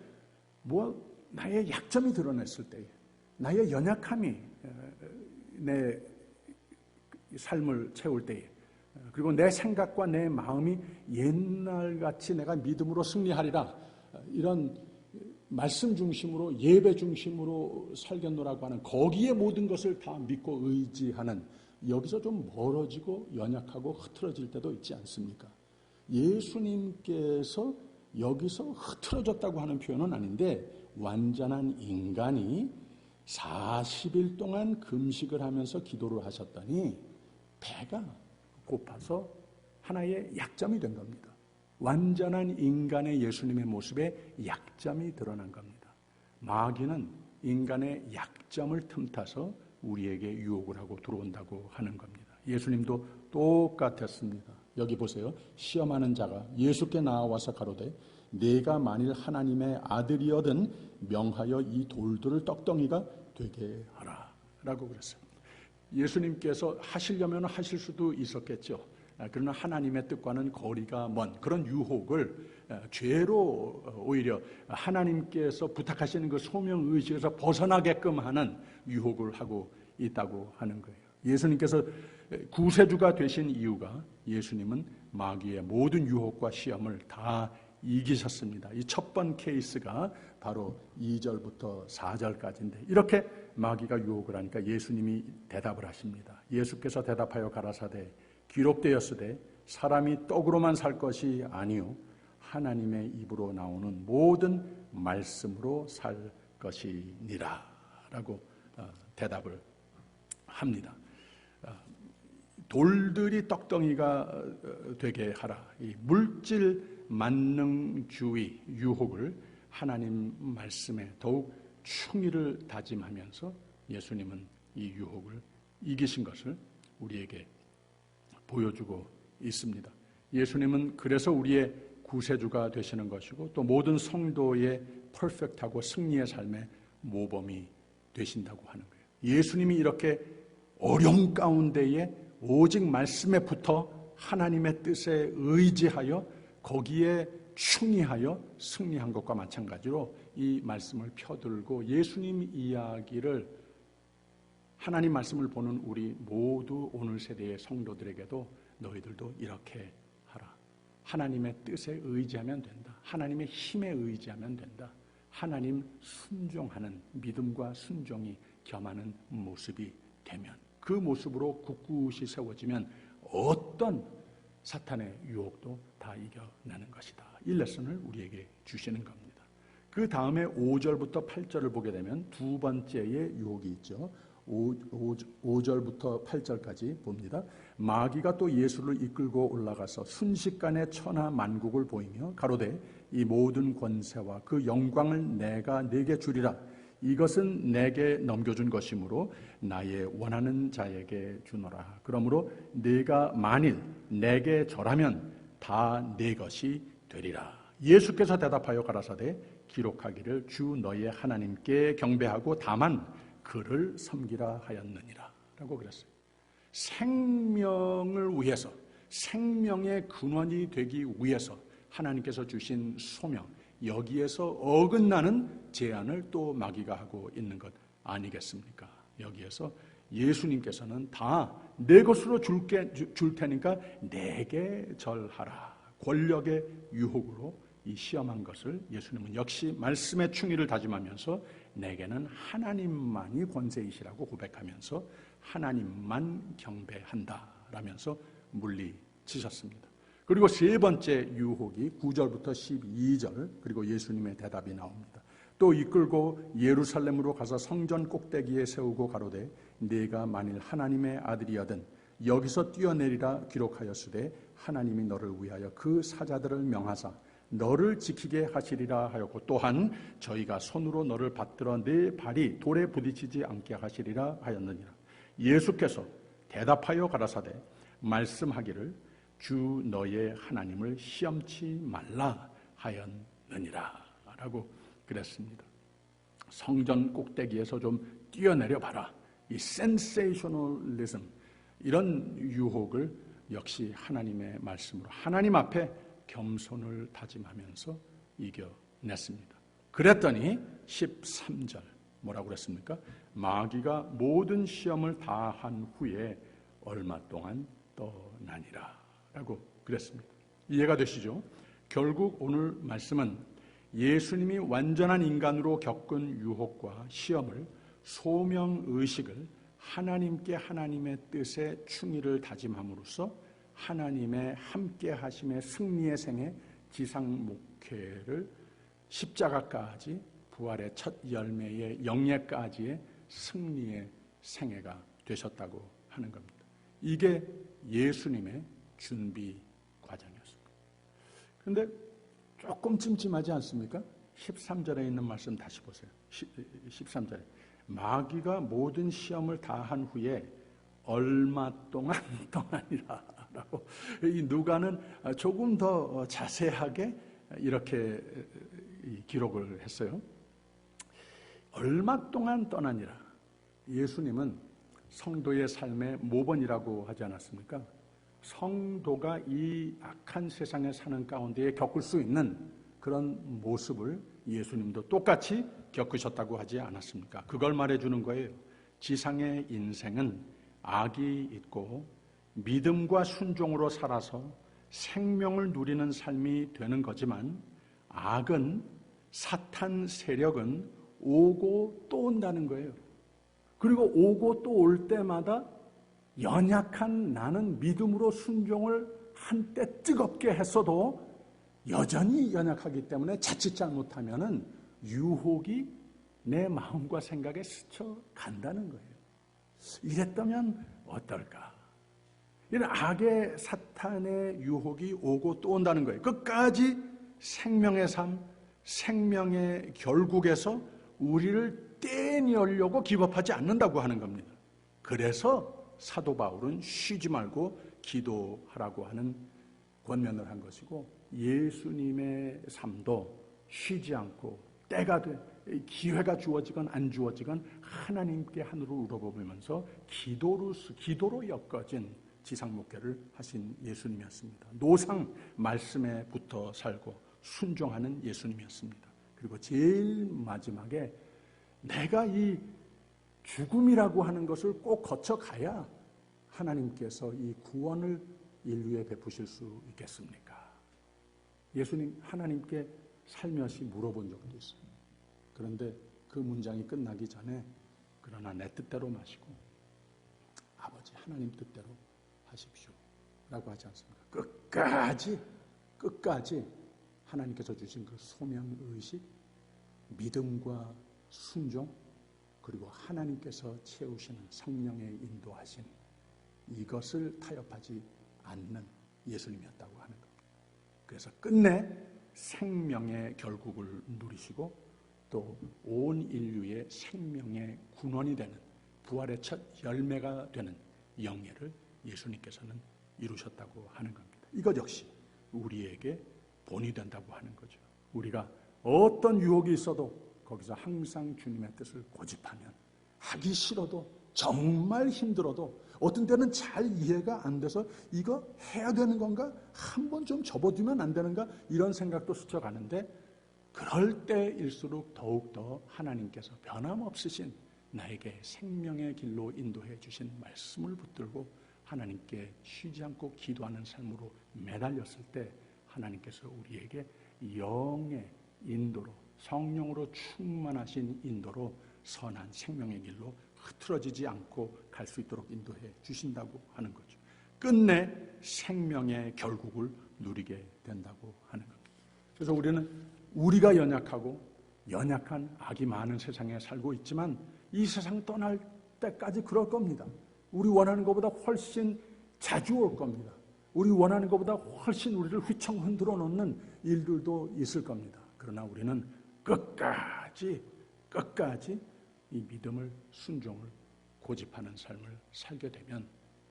나의 약점이 드러냈을 때에, 나의 연약함이 내 삶을 채울 때에, 그리고 내 생각과 내 마음이 옛날같이 내가 믿음으로 승리하리라, 이런 말씀 중심으로 예배 중심으로 살겠노라고 하는 거기에 모든 것을 다 믿고 의지하는, 여기서 좀 멀어지고 연약하고 흐트러질 때도 있지 않습니까? 예수님께서 여기서 흐트러졌다고 하는 표현은 아닌데 완전한 인간이 40일 동안 금식을 하면서 기도를 하셨더니 배가 고파서 하나의 약점이 된 겁니다. 완전한 인간의 예수님의 모습에 약점이 드러난 겁니다. 마귀는 인간의 약점을 틈타서 우리에게 유혹을 하고 들어온다고 하는 겁니다. 예수님도 똑같았습니다. 여기 보세요. 시험하는 자가 예수께 나와서 가로되 내가 만일 하나님의 아들이어든 명하여 이 돌들을 떡덩이가 되게 하라 라고 그랬어요. 예수님께서 하시려면 하실 수도 있었겠죠. 그러나 하나님의 뜻과는 거리가 먼 그런 유혹을 죄로 오히려 하나님께서 부탁하시는 그 소명의식에서 벗어나게끔 하는 유혹을 하고 있다고 하는 거예요. 예수님께서 구세주가 되신 이유가 예수님은 마귀의 모든 유혹과 시험을 다 이기셨습니다. 이 첫 번 케이스가 바로 2절부터 4절까지인데 이렇게 마귀가 유혹을 하니까 예수님이 대답을 하십니다. 예수께서 대답하여 가라사대 기록되었으되 사람이 떡으로만 살 것이 아니요 하나님의 입으로 나오는 모든 말씀으로 살 것이니라 라고 대답을 합니다. 돌들이 떡덩이가 되게 하라. 이 물질 만능주의 유혹을 하나님 말씀에 더욱 충의를 다짐하면서 예수님은 이 유혹을 이기신 것을 우리에게 보여주고 있습니다. 예수님은 그래서 우리의 구세주가 되시는 것이고 또 모든 성도의 퍼펙트하고 승리의 삶의 모범이 되신다고 하는 거예요. 예수님이 이렇게 어려움 가운데에 오직 말씀에 붙어 하나님의 뜻에 의지하여 거기에 충의하여 승리한 것과 마찬가지로 이 말씀을 펴들고 예수님 이야기를 하나님 말씀을 보는 우리 모두 오늘 세대의 성도들에게도 너희들도 이렇게 하라. 하나님의 뜻에 의지하면 된다. 하나님의 힘에 의지하면 된다. 하나님 순종하는 믿음과 순종이 겸하는 모습이 되면, 그 모습으로 굳굳이 세워지면 어떤 사탄의 유혹도 다 이겨내는 것이다. 이 레슨을 우리에게 주시는 겁니다. 그 다음에 5절부터 8절을 보게 되면 두 번째의 유혹이 있죠. 5절부터 8절까지 봅니다. 마귀가 또 예수를 이끌고 올라가서 순식간에 천하 만국을 보이며 가로되 이 모든 권세와 그 영광을 내가 네게 주리라. 이것은 내게 넘겨준 것이므로 나의 원하는 자에게 주노라. 그러므로 네가 만일 내게 절하면 다 네 것이 되리라. 예수께서 대답하여 가라사대 기록하기를 주 너의 하나님께 경배하고 다만 그를 섬기라 하였느니라 라고 그랬어요. 생명을 위해서, 생명의 근원이 되기 위해서 하나님께서 주신 소명, 여기에서 어긋나는 제안을 또 마귀가 하고 있는 것 아니겠습니까? 여기에서 예수님께서는 다 내 것으로 줄 테니까 내게 절하라. 권력의 유혹으로 이 시험한 것을 예수님은 역시 말씀의 충의를 다짐하면서 내게는 하나님만이 권세이시라고 고백하면서 하나님만 경배한다 라면서 물리치셨습니다. 그리고 세 번째 유혹이 9절부터 12절, 그리고 예수님의 대답이 나옵니다. 또 이끌고 예루살렘으로 가서 성전 꼭대기에 세우고 가로되 네가 만일 하나님의 아들이여든 여기서 뛰어내리라 기록하였으되 하나님이 너를 위하여 그 사자들을 명하사 너를 지키게 하시리라 하였고 또한 저희가 손으로 너를 받들어 네 발이 돌에 부딪히지 않게 하시리라 하였느니라. 예수께서 대답하여 가라사대 말씀하기를 주 너의 하나님을 시험치 말라 하였느니라 라고 그랬습니다. 성전 꼭대기에서 좀 뛰어내려 봐라. 이 센세이셔널리즘, 이런 유혹을 역시 하나님의 말씀으로 하나님 앞에 겸손을 다짐하면서 이겨냈습니다. 그랬더니 13절 뭐라고 그랬습니까? 마귀가 모든 시험을 다 한 후에 얼마 동안 떠나니라 라고 그랬습니다. 이해가 되시죠? 결국 오늘 말씀은 예수님이 완전한 인간으로 겪은 유혹과 시험을 소명의식을 하나님께 하나님의 뜻에 충의를 다짐함으로써 하나님의 함께하심의 승리의 생애 지상 목회를 십자가까지 부활의 첫 열매의 영예까지의 승리의 생애가 되셨다고 하는 겁니다. 이게 예수님의 준비 과정이었습니다. 그런데 조금 찜찜하지 않습니까? 13절에 있는 말씀 다시 보세요. 13절에 마귀가 모든 시험을 다 한 후에 얼마 동안 떠나니라 라고, 이 누가는 조금 더 자세하게 이렇게 기록을 했어요. 얼마 동안 떠나니라. 예수님은 성도의 삶의 모범이라고 하지 않았습니까? 성도가 이 악한 세상에 사는 가운데에 겪을 수 있는 그런 모습을 예수님도 똑같이 겪으셨다고 하지 않았습니까? 그걸 말해주는 거예요. 지상의 인생은 악이 있고 믿음과 순종으로 살아서 생명을 누리는 삶이 되는 거지만 악은, 사탄 세력은 오고 또 온다는 거예요. 그리고 오고 또 올 때마다 연약한 나는 믿음으로 순종을 한때 뜨겁게 했어도 여전히 연약하기 때문에 자칫 잘못하면은 유혹이 내 마음과 생각에 스쳐간다는 거예요. 이랬다면 어떨까? 이런 악의 사탄의 유혹이 오고 또 온다는 거예요. 끝까지 생명의 삶, 생명의 결국에서 우리를 떼내려고 기법하지 않는다고 하는 겁니다. 그래서 사도 바울은 쉬지 말고 기도하라고 하는 권면을 한 것이고, 예수님의 삶도 쉬지 않고 때가 돼 기회가 주어지건 안 주어지건 하나님께 하늘을 우러보면서 기도로 엮어진 지상 목회를 하신 예수님이었습니다. 노상 말씀에 붙어 살고 순종하는 예수님이었습니다. 그리고 제일 마지막에 내가 이 죽음이라고 하는 것을 꼭 거쳐가야 하나님께서 이 구원을 인류에 베푸실 수 있겠습니까? 예수님 하나님께 살며시 물어본 적도 있어요. 그런데 그 문장이 끝나기 전에 그러나 내 뜻대로 마시고 아버지 하나님 뜻대로 하십시오 라고 하지 않습니까? 끝까지 하나님께서 주신 그 소명의식, 믿음과 순종, 그리고 하나님께서 채우시는 성령의 인도하심, 이것을 타협하지 않는 예수님이었다고 하는 겁니다. 그래서 끝내 생명의 결국을 누리시고 또 온 인류의 생명의 군원이 되는 부활의 첫 열매가 되는 영예를 예수님께서는 이루셨다고 하는 겁니다. 이것 역시 우리에게 본이 된다고 하는 거죠. 우리가 어떤 유혹이 있어도 거기서 항상 주님의 뜻을 고집하면, 하기 싫어도 정말 힘들어도 어떤 때는 잘 이해가 안 돼서 이거 해야 되는 건가? 한번 좀 접어두면 안 되는가? 이런 생각도 스쳐가는데, 그럴 때일수록 더욱더 하나님께서 변함없으신 나에게 생명의 길로 인도해 주신 말씀을 붙들고 하나님께 쉬지 않고 기도하는 삶으로 매달렸을 때 하나님께서 우리에게 영의 인도로, 성령으로 충만하신 인도로 선한 생명의 길로 흐트러지지 않고 갈 수 있도록 인도해 주신다고 하는 거죠. 끝내 생명의 결국을 누리게 된다고 하는 겁니다. 그래서 우리가 연약하고 연약한 악이 많은 세상에 살고 있지만 이 세상 떠날 때까지 그럴 겁니다. 우리 원하는 것보다 훨씬 자주 올 겁니다. 우리 원하는 것보다 훨씬 우리를 휘청 흔들어 놓는 일들도 있을 겁니다. 그러나 우리는 끝까지 이 믿음을, 순종을 고집하는 삶을 살게 되면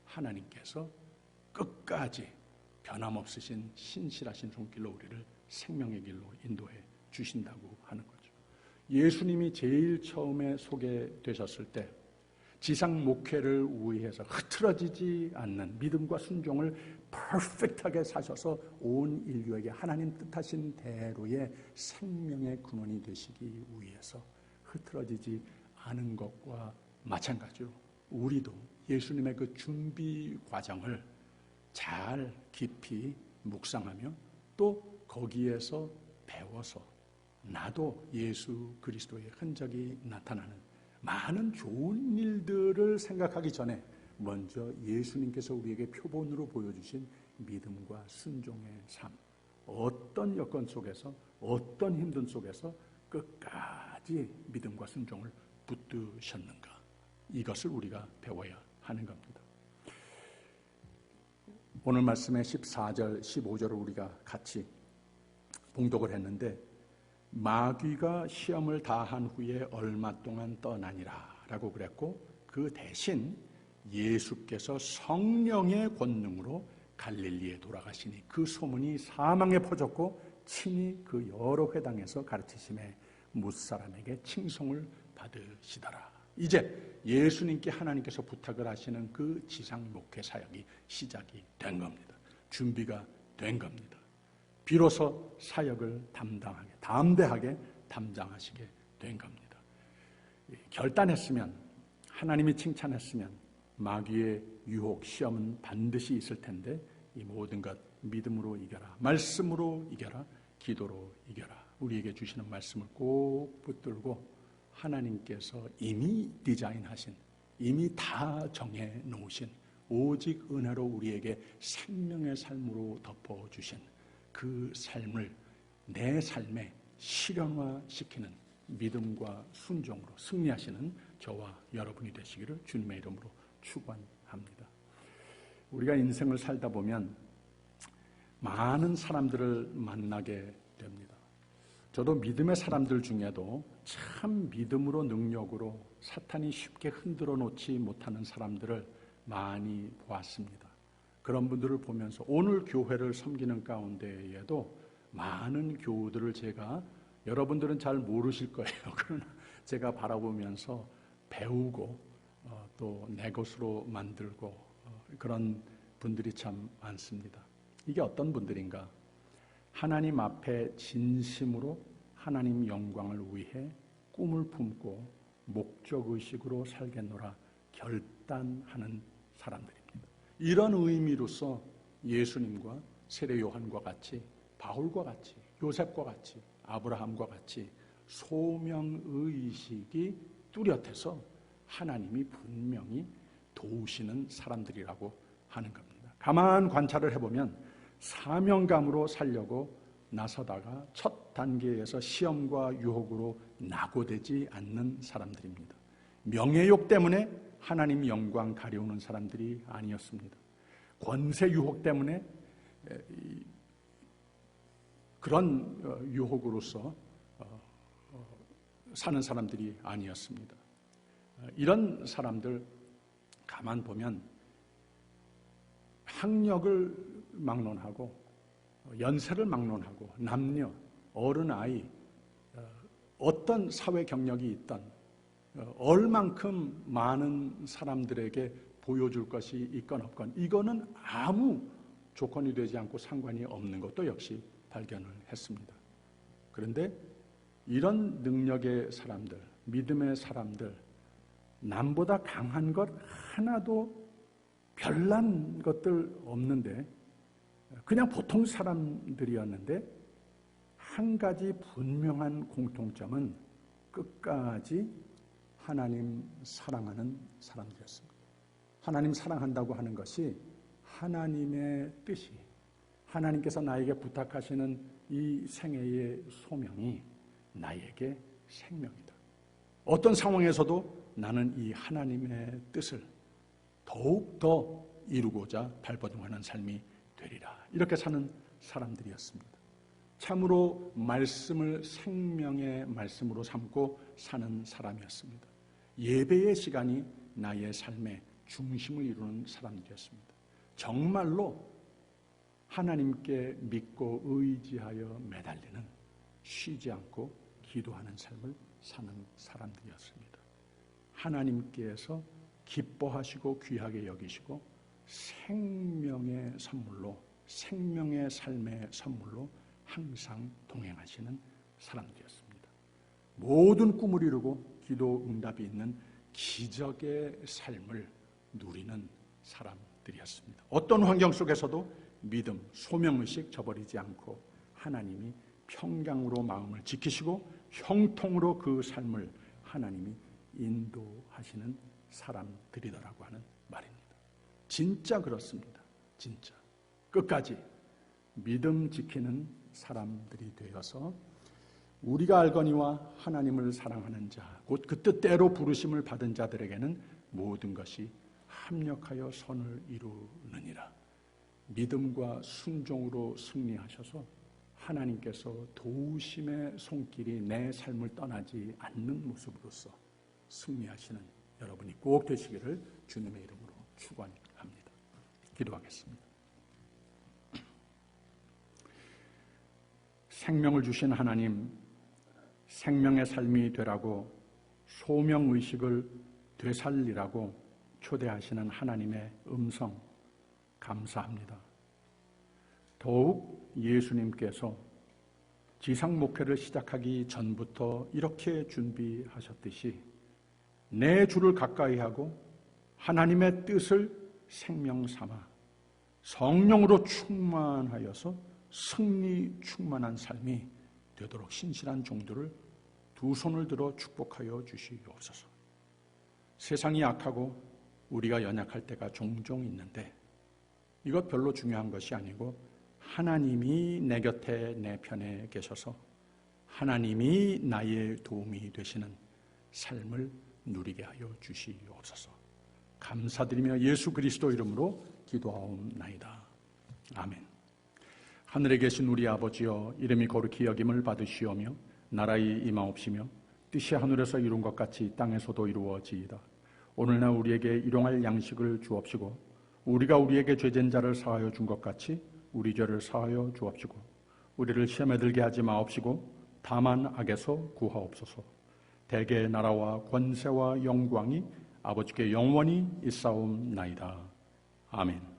하나님께서 끝까지 변함없으신 신실하신 손길로 우리를 생명의 길로 인도해 주신다고 하는 거죠. 예수님이 제일 처음에 소개되셨을 때 지상 목회를 위해서 흐트러지지 않는 믿음과 순종을 퍼펙트하게 사셔서 온 인류에게 하나님 뜻하신 대로의 생명의 근원이 되시기 위해서 흐트러지지 않은 것과 마찬가지로 우리도 예수님의 그 준비 과정을 잘 깊이 묵상하며 또 거기에서 배워서 나도 예수 그리스도의 흔적이 나타나는 많은 좋은 일들을 생각하기 전에 먼저 예수님께서 우리에게 표본으로 보여주신 믿음과 순종의 삶, 어떤 여건 속에서 어떤 힘든 속에서 끝까지 믿음과 순종을 붙드셨는가, 이것을 우리가 배워야 하는 겁니다. 오늘 말씀의 14절, 15절을 우리가 같이 봉독을 했는데, 마귀가 시험을 다한 후에 얼마 동안 떠나니라 라고 그랬고, 그 대신 예수께서 성령의 권능으로 갈릴리에 돌아가시니 그 소문이 사망에 퍼졌고 친히 그 여러 회당에서 가르치심에 무사람에게 칭송을 받으시더라. 이제 예수님께 하나님께서 부탁을 하시는 그 지상 목회 사역이 시작이 된 겁니다. 준비가 된 겁니다. 비로소 사역을 담대하게 담당하시게 된 겁니다. 결단했으면, 하나님이 칭찬했으면 마귀의 유혹, 시험은 반드시 있을 텐데 이 모든 것 믿음으로 이겨라, 말씀으로 이겨라, 기도로 이겨라. 우리에게 주시는 말씀을 꼭 붙들고 하나님께서 이미 디자인하신, 이미 다 정해 놓으신 오직 은혜로 우리에게 생명의 삶으로 덮어주신 그 삶을 내 삶에 실현화시키는 믿음과 순종으로 승리하시는 저와 여러분이 되시기를 주님의 이름으로 축원합니다. 우리가 인생을 살다 보면 많은 사람들을 만나게 됩니다. 저도 믿음의 사람들 중에도 참 믿음으로, 능력으로 사탄이 쉽게 흔들어 놓지 못하는 사람들을 많이 보았습니다. 그런 분들을 보면서 오늘 교회를 섬기는 가운데에도 많은 교우들을 제가, 여러분들은 잘 모르실 거예요. 그러나 제가 바라보면서 배우고 또 내 것으로 만들고 그런 분들이 참 많습니다. 이게 어떤 분들인가? 하나님 앞에 진심으로 하나님 영광을 위해 꿈을 품고 목적의식으로 살겠노라 결단하는 사람들입니다. 이런 의미로서 예수님과 세례 요한과 같이 바울과 같이, 요셉과 같이, 아브라함과 같이 소명의식이 뚜렷해서 하나님이 분명히 도우시는 사람들이라고 하는 겁니다. 가만 관찰을 해보면 사명감으로 살려고 나서다가 첫 단계에서 시험과 유혹으로 낙오되지 않는 사람들입니다. 명예욕 때문에 하나님 영광 가려우는 사람들이 아니었습니다. 권세 유혹 때문에 그런 유혹으로서 사는 사람들이 아니었습니다. 이런 사람들 가만 보면 학력을 막론하고 연세를 막론하고 남녀, 어른, 아이, 어떤 사회 경력이 있던 얼만큼 많은 사람들에게 보여줄 것이 있건 없건 이거는 아무 조건이 되지 않고 상관이 없는 것도 역시 발견을 했습니다. 그런데 이런 능력의 사람들, 믿음의 사람들, 남보다 강한 것 하나도 별난 것들 없는데 그냥 보통 사람들이었는데 한 가지 분명한 공통점은 끝까지 하나님 사랑하는 사람들이었습니다. 하나님 사랑한다고 하는 것이 하나님의 뜻이, 하나님께서 나에게 부탁하시는 이 생애의 소명이 나에게 생명이다. 어떤 상황에서도 나는 이 하나님의 뜻을 더욱더 이루고자 발버둥하는 삶이 되리라. 이렇게 사는 사람들이었습니다. 참으로 말씀을 생명의 말씀으로 삼고 사는 사람이었습니다. 예배의 시간이 나의 삶의 중심을 이루는 사람들이었습니다. 정말로 하나님께 믿고 의지하여 매달리는, 쉬지 않고 기도하는 삶을 사는 사람들이었습니다. 하나님께서 기뻐하시고 귀하게 여기시고 생명의 선물로, 생명의 삶의 선물로 항상 동행하시는 사람들이었습니다. 모든 꿈을 이루고 기도 응답이 있는 기적의 삶을 누리는 사람들이었습니다. 어떤 환경 속에서도 믿음, 소명의식 저버리지 않고 하나님이 평강으로 마음을 지키시고 형통으로 그 삶을 하나님이 인도하시는 사람들이더라고 하는 말입니다. 진짜 그렇습니다. 진짜. 끝까지 믿음 지키는 사람들이 되어서 우리가 알거니와 하나님을 사랑하는 자, 곧 그 뜻대로 부르심을 받은 자들에게는 모든 것이 합력하여 선을 이루느니라. 믿음과 순종으로 승리하셔서 하나님께서 도우심의 손길이 내 삶을 떠나지 않는 모습으로서 승리하시는 여러분이 꼭 되시기를 주님의 이름으로 축원합니다. 기도하겠습니다. 생명을 주신 하나님, 생명의 삶이 되라고 소명의식을 되살리라고 초대하시는 하나님의 음성 감사합니다. 더욱 예수님께서 지상 목회를 시작하기 전부터 이렇게 준비하셨듯이 내 주를 가까이 하고 하나님의 뜻을 생명 삼아 성령으로 충만하여서 승리 충만한 삶이 되도록 신실한 종들을 두 손을 들어 축복하여 주시옵소서. 세상이 악하고 우리가 연약할 때가 종종 있는데 이것 별로 중요한 것이 아니고 하나님이 내 곁에 내 편에 계셔서 하나님이 나의 도움이 되시는 삶을 누리게 하여 주시옵소서. 감사드리며 예수 그리스도 이름으로 기도하옵나이다. 아멘. 하늘에 계신 우리 아버지여, 이름이 거룩히 여김을 받으시오며 나라의 임하옵시며 뜻이 하늘에서 이룬 것 같이 땅에서도 이루어지이다. 오늘날 우리에게 일용할 양식을 주옵시고 우리가 우리에게 죄진 자를 사하여 준 것 같이 우리 죄를 사하여 주옵시고 우리를 시험에 들게 하지 마옵시고 다만 악에서 구하옵소서. 대개의 나라와 권세와 영광이 아버지께 영원히 있사옵나이다. 아멘.